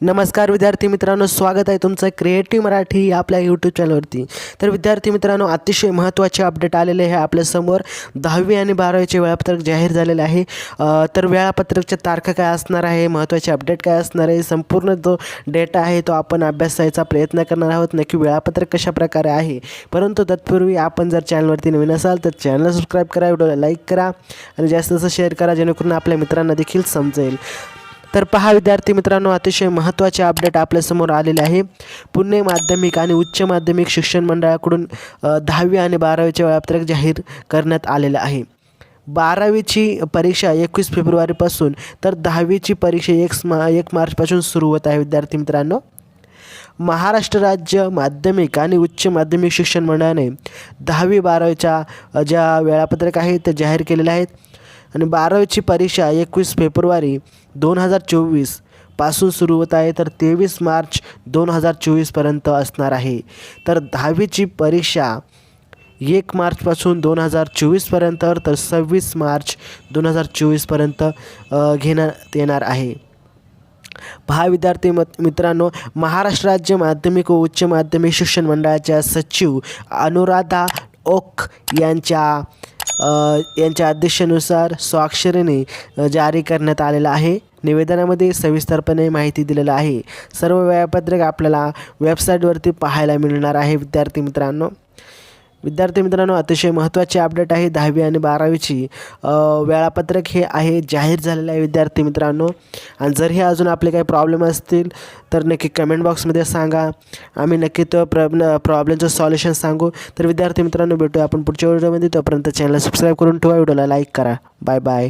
नमस्कार विद्यार्थी मित्रांनो, स्वागत आहे तुमचं क्रिएटिव्ह मराठी या आपल्या यूट्यूब चॅनलवरती. तर विद्यार्थी मित्रांनो, अतिशय महत्त्वाचे अपडेट आलेले आहे आपल्यासमोर. 10वी आणि 12वीचे वेळापत्रक जाहीर झालेले आहे. तर वेळापत्रकच्या तारखा काय असणार आहे, महत्त्वाचे अपडेट काय असणार आहे, संपूर्ण जो डेटा आहे तो आपण अभ्यासायचा प्रयत्न करणार आहोत. नक्की वेळापत्रक कशा प्रकारे आहे. परंतु तत्पूर्वी आपण जर चॅनलवरती नवीन असाल तर चॅनल सबस्क्राईब करा, व्हिडिओला लाईक करा आणि जास्त जास्त शेअर करा, जेणेकरून आपल्या मित्रांना देखील समजेल. तर पहा विद्यार्थी मित्रांनो, अतिशय महत्त्वाचे अपडेट आपल्यासमोर आलेले आहे. पुणे माध्यमिक आणि उच्च माध्यमिक शिक्षण मंडळाकडून 10वी आणि 12वीचे वेळापत्रक जाहीर करण्यात आलेलं आहे. 12वीची परीक्षा 21 फेब्रुवारीपासून तर 10वीची परीक्षा 1 मार्चपासून सुरू होत आहे. विद्यार्थी मित्रांनो, महाराष्ट्र राज्य माध्यमिक आणि उच्च माध्यमिक शिक्षण मंडळाने 10वी 12वीच्या ज्या वेळापत्रक आहेत ते जाहीर केलेले आहेत. आणि 12वीची परीक्षा 21 फेब्रुवारी 2024 पासून सुरू होत आहे, तर 23 मार्च 2024पर्यंत असणार आहे. तर 10वीची परीक्षा 1 मार्चपासून 2024पर्यंत तर 26 मार्च 2024पर्यंत घेण्यात येणार आहे. पहा विद्यार्थी मित्रांनो, महाराष्ट्र राज्य माध्यमिक व उच्च माध्यमिक शिक्षण मंडळाच्या सचिव अनुराधा ओक यांच्या आदेशानुसार स्वाक्षरीने जारी करण्यात आलेला आहे. निवेदनामध्ये सविस्तरपणे माहिती दिलेलं आहे. सर्व वेळापत्रक आपल्याला वेबसाईटवरती पाहायला मिळणार आहे. विद्यार्थी मित्रांनो, अतिशय महत्त्वाचे अपडेट आहे. 10वी आणि 12वीची वेळापत्रक हे आहे जाहीर झालेलं आहे. विद्यार्थी मित्रांनो, आणि जर हे अजून आपले काही प्रॉब्लेम असतील तर नक्की कमेंट बॉक्समध्ये सांगा. आम्ही नक्की तो प्रॉब्लेमचं सॉल्युशन सांगू. तर विद्यार्थी मित्रांनो, भेटूया आपण पुढच्या व्हिडिओमध्ये. तोपर्यंत चॅनल सबस्क्राईब करून ठेवा, व्हिडिओला लाईक करा. Bye bye.